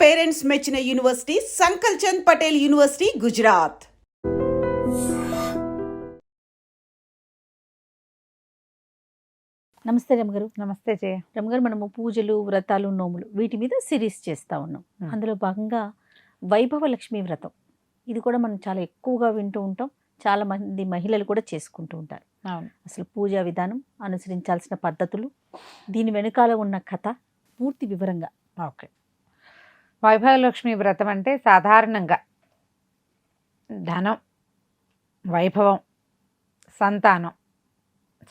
Parents మెచ్చిన university సంకల్ Chand Patel university, Gujarat. నమస్తే రమగారు. నమస్తే జయ. రమగారు, మనము పూజలు, వ్రతాలు, నోములు వీటి మీద సిరీస్ చేస్తూ ఉన్నాం. అందులో భాగంగా వైభవ లక్ష్మి వ్రతం, ఇది కూడా మనం చాలా ఎక్కువగా వింటూ ఉంటాం. చాలా మంది మహిళలు కూడా చేసుకుంటూ ఉంటారు. అసలు పూజా విధానం, అనుసరించాల్సిన పద్ధతులు, దీని వెనుకాల ఉన్న కథ పూర్తి వివరంగా. ఓకే. వైభవలక్ష్మి వ్రతం అంటే సాధారణంగా ధనం, వైభవం, సంతానం,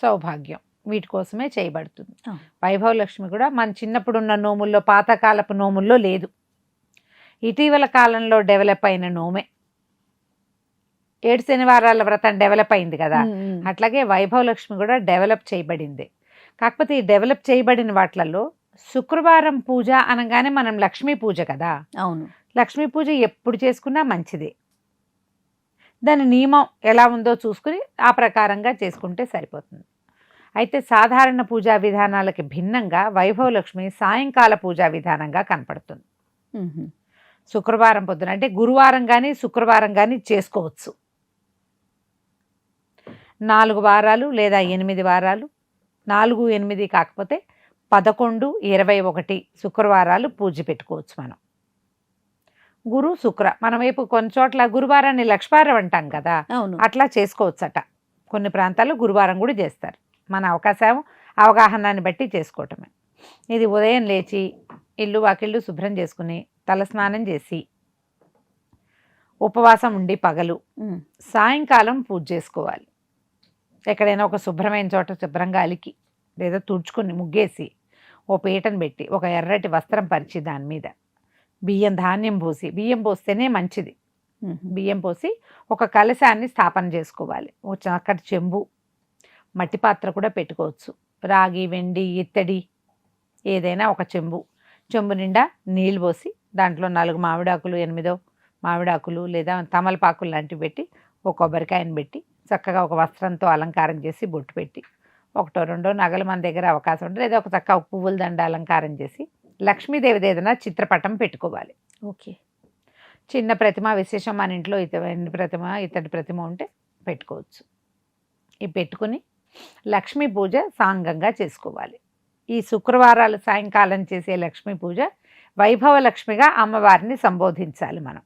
సౌభాగ్యం వీటి కోసమే చేయబడుతుంది. వైభవలక్ష్మి కూడా మన చిన్నప్పుడు ఉన్న నోముల్లో, పాతకాలపు నోముల్లో లేదు. ఇటీవల కాలంలో డెవలప్ అయిన నోమే. 7 శనివారాల వ్రతం డెవలప్ అయింది కదా, అట్లాగే వైభవలక్ష్మి కూడా డెవలప్ చేయబడింది. కాకపోతే ఈ డెవలప్ చేయబడిన వాటిలలో శుక్రవారం పూజ అనగానే మనం లక్ష్మీ పూజ కదా. అవును, లక్ష్మీ పూజ ఎప్పుడు చేసుకున్నా మంచిదే. దాని నియమం ఎలా ఉందో చూసుకుని ఆ ప్రకారంగా చేసుకుంటే సరిపోతుంది. అయితే సాధారణ పూజా విధానాలకి భిన్నంగా వైభవలక్ష్మి సాయంకాల పూజా విధానంగా కనపడుతుంది. శుక్రవారం పొద్దున అంటే గురువారం కానీ శుక్రవారం కానీ చేసుకోవచ్చు. 4 వారాలు లేదా 8 వారాలు, 4, 8 కాకపోతే 11, 21 శుక్రవారాలు పూజ పెట్టుకోవచ్చు మనం. గురు శుక్ర మన వైపు కొన్ని చోట్ల గురువారాన్ని లక్ష్మీవారం అంటాం కదా, అట్లా చేసుకోవచ్చట. కొన్ని ప్రాంతాల్లో గురువారం కూడా చేస్తారు. మన అవగాహనాన్ని బట్టి చేసుకోవటమే. ఇది ఉదయం లేచి ఇల్లు వాకిళ్ళు శుభ్రం చేసుకుని తలస్నానం చేసి ఉపవాసం ఉండి పగలు సాయంకాలం పూజ చేసుకోవాలి. ఎక్కడైనా ఒక శుభ్రమైన చోట శుభ్రంగా అలికి లేదా తుడుచుకుని ముగ్గేసి ఓ పీటను పెట్టి ఒక ఎర్రటి వస్త్రం పరిచి దాని మీద ధాన్యం పోసి, బియ్యం పోస్తేనే మంచిది. బియ్యం పోసి ఒక కలశాన్ని స్థాపన చేసుకోవాలి. ఒక చక్కటి చెంబు, మట్టి పాత్ర కూడా పెట్టుకోవచ్చు. రాగి, వెండి, ఇత్తడి ఏదైనా ఒక చెంబు నిండా నీళ్ళు పోసి దాంట్లో 4 మామిడాకులు, 8 మామిడాకులు లేదా తమలపాకులు లాంటివి పెట్టి ఒక కొబ్బరికాయను పెట్టి చక్కగా ఒక వస్త్రంతో అలంకారం చేసి బొట్టు పెట్టి 1, 2 నగలు మన దగ్గర అవకాశం ఉంటుంది, లేదా ఒక చక్క పువ్వుల దండ అలంకారం చేసి లక్ష్మీదేవిది ఏదైనా చిత్రపటం పెట్టుకోవాలి. ఓకే. చిన్న ప్రతిమ విశేషం మన ఇంట్లో వెండి ప్రతిమ, ఇత్తడి ప్రతిమ ఉంటే పెట్టుకోవచ్చు. ఇవి పెట్టుకుని లక్ష్మీ పూజ సాంగంగా చేసుకోవాలి. ఈ శుక్రవారాలు సాయంకాలం చేసే లక్ష్మీ పూజ వైభవలక్ష్మిగా అమ్మవారిని సంబోధించాలి మనం.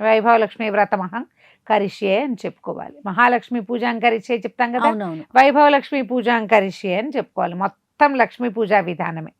వైభవలక్ష్మి వ్రతమహం కరిష్యే అని చెప్పుకోవాలి. మహాలక్ష్మి పూజాం కరిష్యే చెప్తాం కదా, వైభవలక్ష్మి పూజాం కరిష్యే అని చెప్పుకోవాలి. మొత్తం లక్ష్మీ పూజా విధానమే,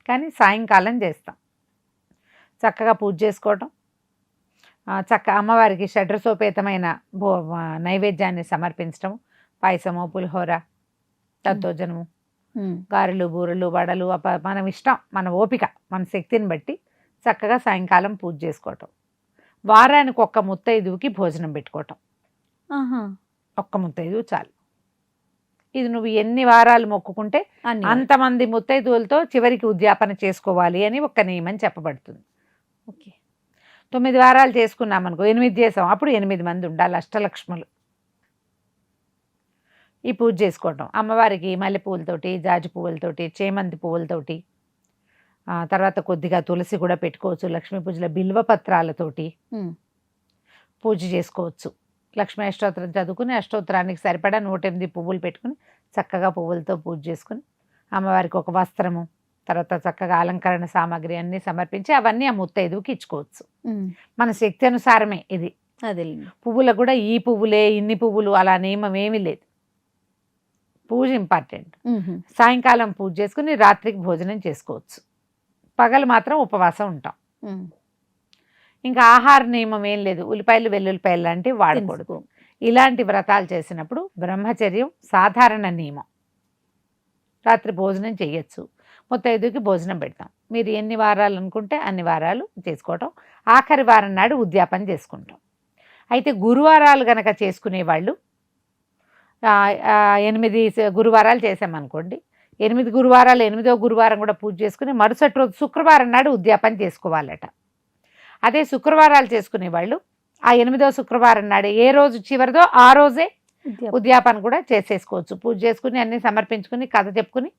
కానీ సాయంకాలం చేస్తాం. చక్కగా పూజ చేసుకోవటం, అమ్మవారికి షడ్రసోపేతమైన నైవేద్యాన్ని సమర్పించడం, పాయసము, పులిహోర, దద్దోజనము, గారెలు, బూరెలు, వడలు, మనం ఇష్టం, మన ఓపిక, మన శక్తిని బట్టి చక్కగా సాయంకాలం పూజ చేసుకోవటం. వారానికి 1 ముత్తైదువుకి భోజనం పెట్టుకోవటం. ఒక్క ముత్తైదువు చాలు. ఇది నువ్వు ఎన్ని వారాలు మొక్కుకుంటే అంతమంది ముత్తైదువులతో చివరికి ఉద్యాపన చేసుకోవాలి అని ఒక నియమం చెప్పబడుతుంది. ఓకే. 9 వారాలు చేసుకున్నామనుకో, 8 చేసాం, అప్పుడు 8 మంది ఉండాలి, అష్టలక్ష్ములు. ఈ పూజ చేసుకోవటం అమ్మవారికి మల్లె పువ్వులతోటి, జాజి పువ్వులతోటి, చేమంతి పువ్వులతోటి, తర్వాత కొద్దిగా తులసి కూడా పెట్టుకోవచ్చు. లక్ష్మీ పూజలో బిల్వ పత్రాలతోటి పూజ చేసుకోవచ్చు. లక్ష్మీ అష్టోత్తరం చదువుకుని అష్టోత్తరానికి సరిపడా 108 పువ్వులు పెట్టుకుని చక్కగా పువ్వులతో పూజ చేసుకుని అమ్మవారికి ఒక వస్త్రము, తర్వాత చక్కగా అలంకరణ సామాగ్రి అన్నీ సమర్పించి అవన్నీ ఆ ముత్తైదువుకి ఇచ్చుకోవచ్చు. మన శక్తి అనుసారమే ఇది. అదే పువ్వులకు కూడా ఈ పువ్వులే, ఇన్ని పువ్వులు అలా నియమం ఏమీ లేదు. పూజ ఇంపార్టెంట్. సాయంకాలం పూజ చేసుకుని రాత్రికి భోజనం చేసుకోవచ్చు. పగలు మాత్రం ఉపవాసం ఉంటాం. ఇంకా ఆహార నియమం ఏం లేదు. ఉల్లిపాయలు, వెల్లుల్లిపాయలు లాంటివి వాడకూడదు. ఇలాంటి వ్రతాలు చేసినప్పుడు బ్రహ్మచర్యం సాధారణ నియమం. రాత్రి భోజనం చేయొచ్చు, ముత్తైదుకి భోజనం పెడతాం. మీరు ఎన్ని వారాలు అనుకుంటే అన్ని వారాలు చేసుకోవటం. ఆఖరి వారం నాడు ఉద్యాపన చేసుకుంటాం. అయితే గురువారాలు గనక చేసుకునే వాళ్ళు 8 గురువారాలు చేసామనుకోండి, 8 గురువారాలు 8వ గురువారం కూడా పూజ చేసుకుని మరుసటి రోజు శుక్రవారం నాడు ఉద్యాపన చేసుకోవాలట. అదే శుక్రవారాలు చేసుకునే వాళ్ళు ఆ 8వ శుక్రవారం నాడు ఏ రోజు చివరిదో ఆ రోజే ఉద్యాపన కూడా చేసేసుకోవచ్చు. పూజ చేసుకుని అన్నీ సమర్పించుకుని కథ చెప్పుకుని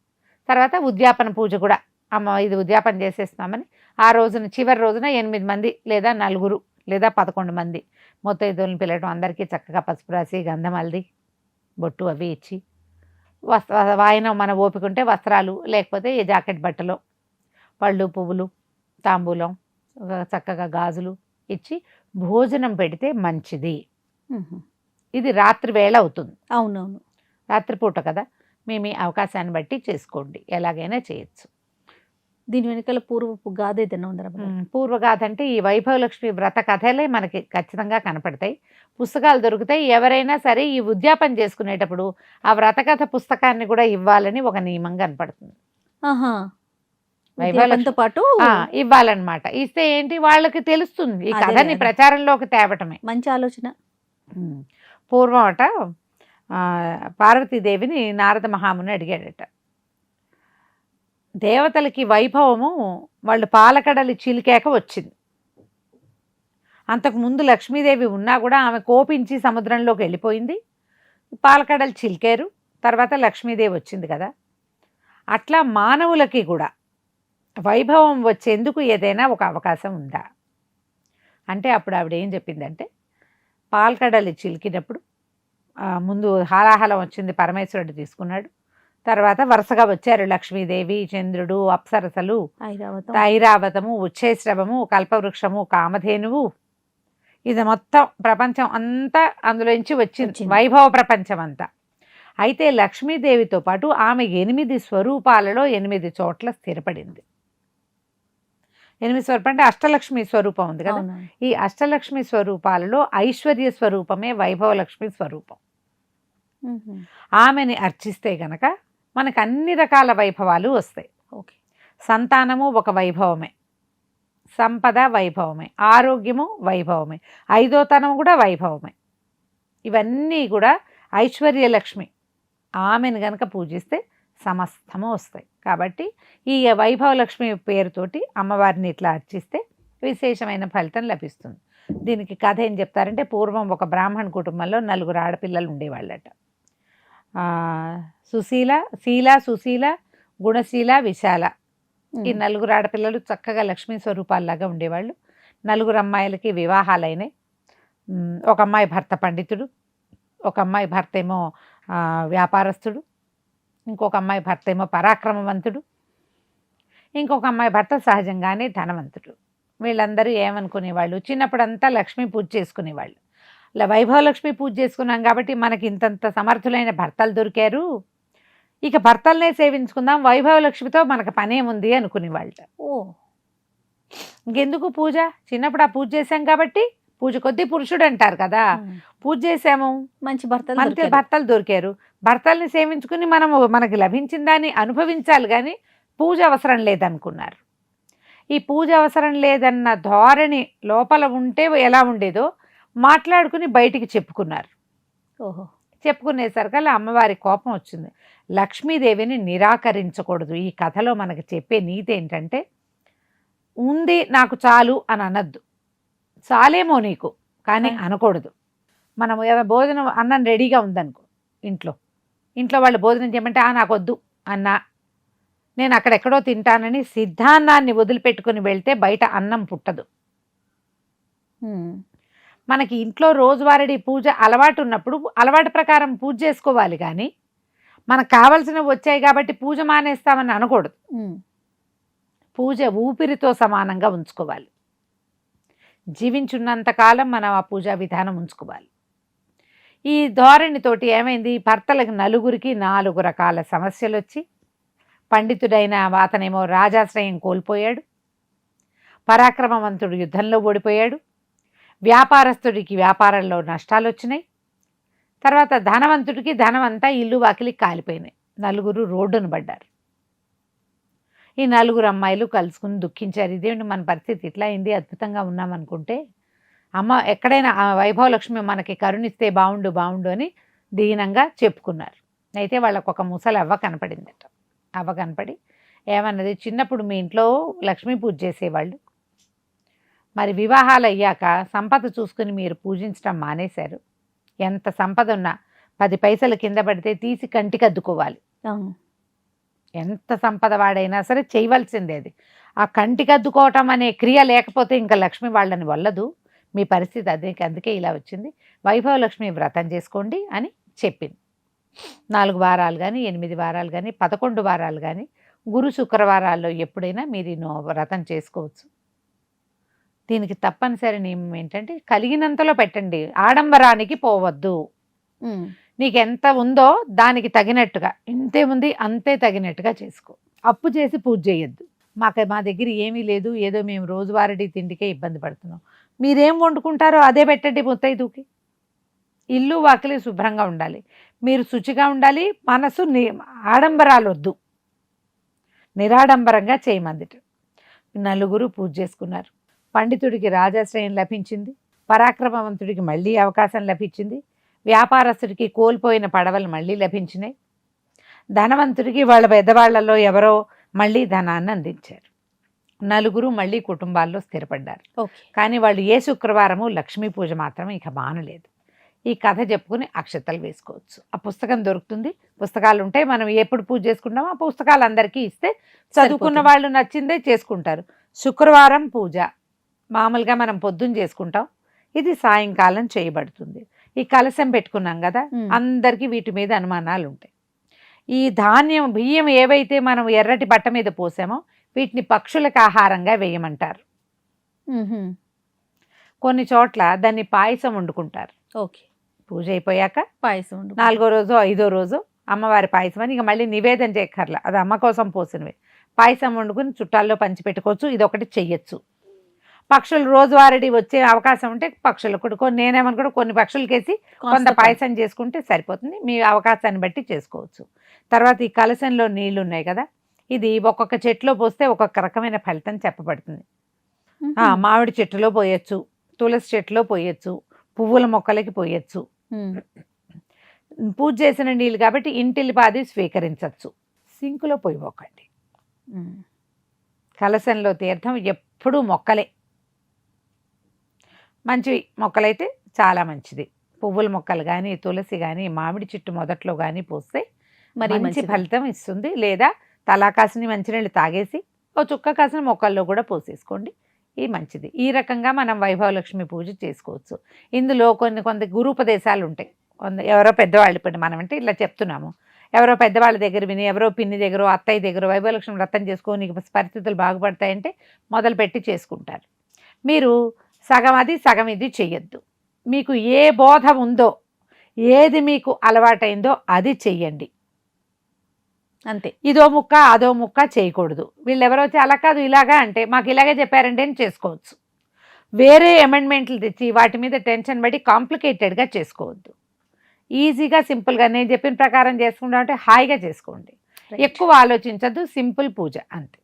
తర్వాత ఉద్యాపన పూజ కూడా అమ్మ ఇది ఉద్యాపన చేసేస్తున్నామని ఆ రోజున చివరి రోజున 8 మంది లేదా 4 లేదా 11 మంది ముత్తైదువులను పిలవడం, అందరికీ చక్కగా పసుపు రాసి గంధం హల్దీ బొట్టు అవి ఇచ్చి వాయనం మన ఓపిక ఉంటే వస్త్రాలు, లేకపోతే ఈ జాకెట్ బట్టలు, పళ్ళు పువ్వులు, తాంబూలం, చక్కగా గాజులు ఇచ్చి భోజనం పెడితే మంచిది. ఇది రాత్రి వేళ అవుతుంది. అవునవును. రాత్రిపూట కదా, మీ అవకాశాన్ని బట్టి చేసుకోండి, ఎలాగైనా చేయొచ్చు. దీని వెనకాల పూర్వపు గాథ ఏదైనా ఉందా? పూర్వగాథ అంటే ఈ వైభవలక్ష్మి వ్రత కథలే మనకి ఖచ్చితంగా కనపడతాయి. పుస్తకాలు దొరుకుతాయి. ఎవరైనా సరే ఈ ఉద్యాపన చేసుకునేటప్పుడు ఆ వ్రతకథ పుస్తకాన్ని కూడా ఇవ్వాలని ఒక నియమం కనపడుతుంది. ఆహా, వైభవలక్ష్మితో పాటు ఇవ్వాలన్నమాట. ఇస్తే ఏంటి, వాళ్ళకి తెలుస్తుంది. ఈ కథని ప్రచారంలోకి తేవటమే మంచి ఆలోచన. పూర్వం అట పార్వతీదేవిని నారద మహాముని అడిగాడట, దేవతలకి వైభవము వాళ్ళు పాలకడలి చిలికాక వచ్చింది. అంతకుముందు లక్ష్మీదేవి ఉన్నా కూడా ఆమె కోపించి సముద్రంలోకి వెళ్ళిపోయింది. పాలకడలు చిలికారు, తర్వాత లక్ష్మీదేవి వచ్చింది కదా. అట్లా మానవులకి కూడా వైభవం వచ్చేందుకు ఏదైనా ఒక అవకాశం ఉందా అంటే, అప్పుడు ఆవిడ ఏం చెప్పిందంటే, పాలకడలి చిలికినప్పుడు ముందు హాలాహలం వచ్చింది, పరమేశ్వరుడు తీసుకున్నాడు. తర్వాత వరుసగా వచ్చారు లక్ష్మీదేవి, చంద్రుడు, అప్సరసలు, ఐరావతము, ఉచ్ఛైశ్రవము, కల్పవృక్షము, కామధేనువు. ఇది మొత్తం ప్రపంచం అంతా అందులోంచి వచ్చింది, వైభవ ప్రపంచం అంతా. అయితే లక్ష్మీదేవితో పాటు ఆమె 8 స్వరూపాలలో 8 చోట్ల స్థిరపడింది. 8 స్వరూపం అంటే అష్టలక్ష్మి స్వరూపం ఉంది కదా. ఈ అష్టలక్ష్మి స్వరూపాలలో ఐశ్వర్య స్వరూపమే వైభవలక్ష్మి స్వరూపం. ఆమెని అర్చిస్తే గనక మనకు అన్ని రకాల వైభవాలు వస్తాయి. ఓకే, సంతానము ఒక వైభవమే, సంపద వైభవమే, ఆరోగ్యము వైభవమే, 5వ తనం కూడా వైభవమే. ఇవన్నీ కూడా ఐశ్వర్యలక్ష్మి. ఆమెను గనక పూజిస్తే సమస్తము వస్తాయి. కాబట్టి ఈ వైభవలక్ష్మి పేరుతోటి అమ్మవారిని ఇట్లా అర్చిస్తే విశేషమైన ఫలితం లభిస్తుంది. దీనికి కథ ఏం చెప్తారంటే, పూర్వం ఒక బ్రాహ్మణ కుటుంబంలో 4 ఆడపిల్లలు ఉండేవాళ్ళట. సుశీల, గుణశీల, విశాల. ఈ 4 ఆడపిల్లలు చక్కగా లక్ష్మీ స్వరూపాల్లాగా ఉండేవాళ్ళు. 4 అమ్మాయిలకి వివాహాలైనాయి. ఒక అమ్మాయి భర్త పండితుడు, ఒక అమ్మాయి భర్త ఏమో వ్యాపారస్తుడు, ఇంకొక అమ్మాయి భర్త ఏమో పరాక్రమవంతుడు, ఇంకొక అమ్మాయి భర్త సహజంగానే ధనవంతుడు. వీళ్ళందరూ ఏమనుకునేవాళ్ళు, చిన్నప్పుడంతా లక్ష్మీ పూజ చేసుకునేవాళ్ళు. వైభవలక్ష్మి పూజ చేసుకున్నాం కాబట్టి మనకి ఇంతంత సమర్థులైన భర్తలు దొరికారు, ఇక భర్తలనే సేవించుకుందాం, వైభవలక్ష్మితో మనకు పనేముంది అనుకునేవాళ్ళ. ఇంకెందుకు పూజ, చిన్నప్పుడు ఆ పూజ చేశాం కాబట్టి, పూజ కొద్దీ పురుషుడు అంటారు కదా, పూజ చేసాము, మంచి భర్తలు దొరికారు, భర్తల్ని సేవించుకుని మనకి లభించిన దాన్ని అనుభవించాలి, కానీ పూజ అవసరం లేదనుకున్నారు. ఈ పూజ అవసరం లేదన్న ధోరణి లోపల ఉంటే ఎలా ఉండేదో మాట్లాడుకుని బయటికి చెప్పుకున్నారు. చెప్పుకునేసరికల్లా అమ్మవారి కోపం వచ్చింది. లక్ష్మీదేవిని నిరాకరించకూడదు. ఈ కథలో మనకు చెప్పే నీతి ఏంటంటే, ఉంది నాకు చాలు అని అనద్దు, చాలేమో నీకు కానీ అనకూడదు. మనం భోజనం అన్నం రెడీగా ఉందనుకో, ఇంట్లో వాళ్ళు భోజనం చేయమంటే నాకు వద్దు అన్నా, నేను అక్కడెక్కడో తింటానని సిద్ధాన్నాన్ని వదిలిపెట్టుకుని వెళ్తే బయట అన్నం పుట్టదు. మనకి ఇంట్లో రోజువారీ పూజ అలవాటు ఉన్నప్పుడు అలవాటు ప్రకారం పూజ చేసుకోవాలి, కానీ మనకు కావాల్సినవి వచ్చాయి కాబట్టి పూజ మానేస్తామని అనకూడదు. పూజ ఊపిరితో సమానంగా ఉంచుకోవాలి. జీవించున్నంతకాలం మనం ఆ పూజా విధానం ఉంచుకోవాలి. ఈ ధోరణితోటి ఏమైంది, భర్తలకు 4 4 రకాల సమస్యలు వచ్చి, పండితుడైన అతనేమో రాజాశ్రయం కోల్పోయాడు, పరాక్రమవంతుడు యుద్ధంలో ఓడిపోయాడు, వ్యాపారస్తుడికి వ్యాపారంలో నష్టాలు వచ్చినాయి, తర్వాత ధనవంతుడికి ధనమంతా ఇల్లు వాకిలి కాలిపోయినాయి, 4 రోడ్డును పడ్డారు. ఈ 4 అమ్మాయిలు కలుసుకుని దుఃఖించారు. ఇదేంటి మన పరిస్థితి ఇట్లా అయింది, అద్భుతంగా ఉన్నామనుకుంటే అమ్మ ఎక్కడైనా వైభవలక్ష్మి మనకి కరుణిస్తే బాగుండు అని దీనంగా చెప్పుకున్నారు. అయితే వాళ్ళకు ఒక ముసలి అవ్వ కనపడిందట. అవ్వ కనపడి ఏమన్నది, చిన్నప్పుడు మీ ఇంట్లో లక్ష్మీ పూజ చేసేవాళ్ళు, మరి వివాహాలు అయ్యాక సంపద చూసుకుని మీరు పూజించడం మానేశారు. ఎంత సంపద ఉన్నా 10 పైసలు కింద పడితే తీసి కంటికి అద్దుకోవాలి. ఎంత సంపద వాడైనా సరే చేయవలసిందే అది. ఆ కంటికి అద్దుకోవటం అనే క్రియ లేకపోతే ఇంకా లక్ష్మి వాళ్ళని వల్లదు. మీ పరిస్థితి అదే, అందుకే ఇలా వచ్చింది. వైభవ లక్ష్మి వ్రతం చేసుకోండి అని చెప్పింది. 4 వారాలు కానీ 8 వారాలు కానీ 11 వారాలు కానీ గురు శుక్రవారాల్లో ఎప్పుడైనా మీరు ఈ వ్రతం చేసుకోవచ్చు. దీనికి తప్పనిసరి నియమం ఏంటంటే కలిగినంతలో పెట్టండి, ఆడంబరానికి పోవద్దు. నీకు ఎంత ఉందో దానికి తగినట్టుగా, ఇంతే ఉంది అంతే తగినట్టుగా చేసుకో. అప్పు చేసి పూజ చేయొద్దు. మా దగ్గర ఏమీ లేదు, ఏదో మేము రోజువారీ తిండికే ఇబ్బంది పడుతున్నాం. మీరేం వండుకుంటారో అదే పెట్టండి ముత్తైదుకి. ఇల్లు వాకిలి శుభ్రంగా ఉండాలి, మీరు శుచిగా ఉండాలి. మనసు ఆడంబరాలు వద్దు, నిరాడంబరంగా చేయమందిట. 4 పూజ చేసుకున్నారు. పండితుడికి రాజాశ్రయం లభించింది, పరాక్రమవంతుడికి మళ్ళీ అవకాశం లభించింది, వ్యాపారస్తుడికి కోల్పోయిన పడవలు మళ్ళీ లభించినాయి, ధనవంతుడికి వాళ్ళ పెద్దవాళ్లలో ఎవరో మళ్ళీ ధనాన్ని అందించారు. 4 మళ్ళీ కుటుంబాల్లో స్థిరపడ్డారు. కానీ వాళ్ళు ఏ శుక్రవారము లక్ష్మీ పూజ మాత్రం ఇక మానలేదు. ఈ కథ చెప్పుకుని అక్షతలు వేసుకోవచ్చు. ఆ పుస్తకం దొరుకుతుంది, పుస్తకాలు ఉంటాయి. మనం ఎప్పుడు పూజ చేసుకుంటామో ఆ పుస్తకాలు అందరికీ ఇస్తే చదువుకున్న వాళ్ళు నచ్చిందే చేసుకుంటారు. శుక్రవారం పూజ మామూలుగా మనం పొద్దున్న చేసుకుంటాం, ఇది సాయంకాలం చేయబడుతుంది. ఈ కలశం పెట్టుకున్నాం కదా, అందరికీ వీటి మీద అనుమానాలు ఉంటాయి. ఈ ధాన్యం బియ్యం ఏవైతే మనం ఎర్రటి బట్ట మీద పోసామో వీటిని పక్షులకు ఆహారంగా వేయమంటారు. కొన్ని చోట్ల దాన్ని పాయసం వండుకుంటారు. ఓకే, పూజ అయిపోయాక పాయసం 4వ రోజు 5వ రోజు అమ్మవారి పాయసం అని ఇక మళ్ళీ నివేదన చేయక్కర్లా, అది అమ్మ కోసం పోసినవి. పాయసం వండుకుని చుట్టాల్లో పంచిపెట్టుకోవచ్చు. ఇది ఒకటి చెయ్యొచ్చు. పక్షులు రోజువారీ వచ్చే అవకాశం ఉంటే పక్షులకు కూడా నేనేమనుకుంటే కొన్ని పక్షులకేసి కొంత పాయసం చేసుకుంటే సరిపోతుంది. మీ అవకాశాన్ని బట్టి చేసుకోవచ్చు. తర్వాత ఈ కలశంలో నీళ్లు ఉన్నాయి కదా, ఇది ఒక్కొక్క చెట్టులో పోస్తే ఒక్కొక్క రకమైన ఫలితం చెప్పబడుతుంది. మామిడి చెట్టులో పోయొచ్చు, తులసి చెట్టులో పోయొచ్చు, పువ్వుల మొక్కలకి పోయొచ్చు. పూజ చేసిన నీళ్ళు కాబట్టి ఇంటిల్లిపాది స్వీకరించవచ్చు. సింకులో పోయిపోకండి. కలశంలో తీర్థం ఎప్పుడూ మొక్కలే, మంచి మొక్కలైతే చాలా మంచిది. పువ్వుల మొక్కలు కానీ తులసి కానీ మామిడి చెట్టు మొదట్లో కానీ పోస్తే మరి మంచి ఫలితం ఇస్తుంది. లేదా తలాకాసిని మంచినీళ్ళు తాగేసి ఓ చుక్క కాసిన మొక్కల్లో కూడా పోసేసుకోండి, ఇది మంచిది. ఈ రకంగా మనం వైభవలక్ష్మి పూజ చేసుకోవచ్చు. ఇందులో కొంత గురూపదేశాలు ఉంటాయి. ఎవరో పెద్దవాళ్ళు, ఇప్పుడు మనం అంటే ఇలా చెప్తున్నాము, ఎవరో పెద్దవాళ్ళ దగ్గర విని, ఎవరో పిన్ని దగ్గర అత్తయ్య దగ్గర వైభవలక్ష్మి వ్రతం చేసుకోని పరిస్థితులు బాగుపడతాయంటే మొదలుపెట్టి చేసుకుంటారు. మీరు సగం అది సగం ఇది చెయ్యొద్దు. మీకు ఏ బోధ ఉందో, ఏది మీకు అలవాటైందో అది చెయ్యండి అంతే. ఇదో ముక్క అదో ముక్క చేయకూడదు. వీళ్ళు ఎవరో వచ్చి అలా కాదు ఇలాగా అంటే మాకు ఇలాగే చెప్పారంటే అని చేసుకోవచ్చు. వేరే అమెండ్మెంట్లు తెచ్చి వాటి మీద టెన్షన్ పడి కాంప్లికేటెడ్గా చేసుకోవద్దు. ఈజీగా సింపుల్గా నేను చెప్పిన ప్రకారం చేసుకుంటా అంటే హాయిగా చేసుకోండి. ఎక్కువ ఆలోచించద్దు, సింపుల్ పూజ అంతే.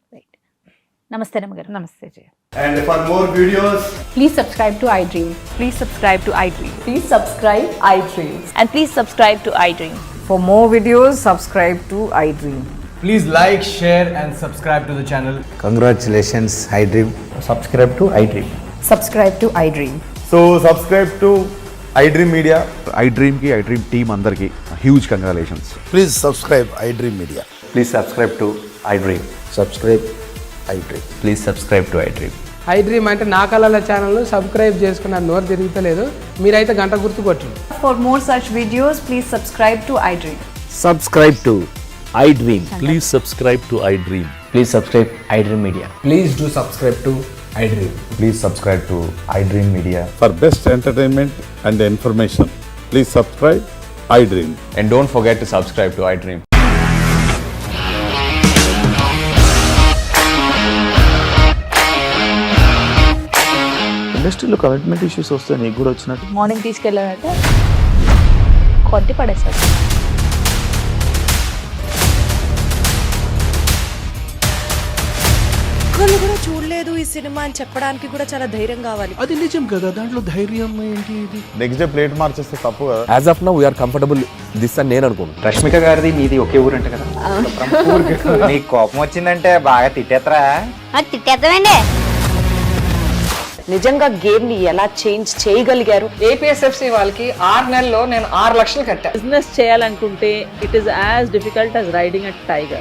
నమస్తే నమ్మగారు. నమస్తే జయ. And for more videos, Please subscribe to iDream. Please subscribe to iDream. Please subscribe iDream. And please subscribe to iDream. For more videos, subscribe to iDream. please like, share and subscribe to the channel. Congratulations, iDream. Subscribe to iDream. Subscribe to iDream. So subscribe to iDream Media. iDream ki iDream team andarki huge congratulations. Please subscribe iDream Media. Please subscribe to iDream. Subscribe iDream. Please subscribe to iDream. iDream అంటే నా కళల channel subscribe చేసుకున్న నోరు తిరుగుతలేదు, మీరైతే గంట గుర్తు కొట్టండి. For more such videos, please subscribe to iDream. Subscribe to iDream. Please subscribe to iDream. Please subscribe iDream Media. Please do subscribe to iDream. Please subscribe to iDream Media. For best entertainment and information, please subscribe iDream. And don't forget to subscribe to iDream. ఇండస్ట్రీలో commitment issues వస్తే నీకు కూడా వచ్చినట్టు morning తీసుకెళ్ళాలంటే కొట్టి పడేస్తాడు. ఒక్కళ్ళు కూడా చూడలేదు ఈ సినిమా అని చెప్పడానికి కూడా చాలా ధైర్యం కావాలి. అది నిజం కదా, దాంట్లో ధైర్యం ఏంటి? ఇది నెక్స్ట్ డే ప్లేట్ మార్చేస్తే తప్పు కదా. As of now we are comfortable this అని నేను అనుకుంటున్నాను. రష్మిక గారిది మీది ఒకే ఊరు అంట కదా? నీకు కోపం వచ్చిందంటే బాగా తిట్టేత్తరా? తిట్టేద్దామండి. నిజంగా గేమ్ ని ఎలా చేంజ్ చేయగలిగారు? ఏపీఎస్ఎఫ్సి వాళ్ళకి 6 నెలల్లో నేను 6 లక్షలు కట్టా. బిజినెస్ చేయాలనుకుంటే it is as difficult as riding a tiger.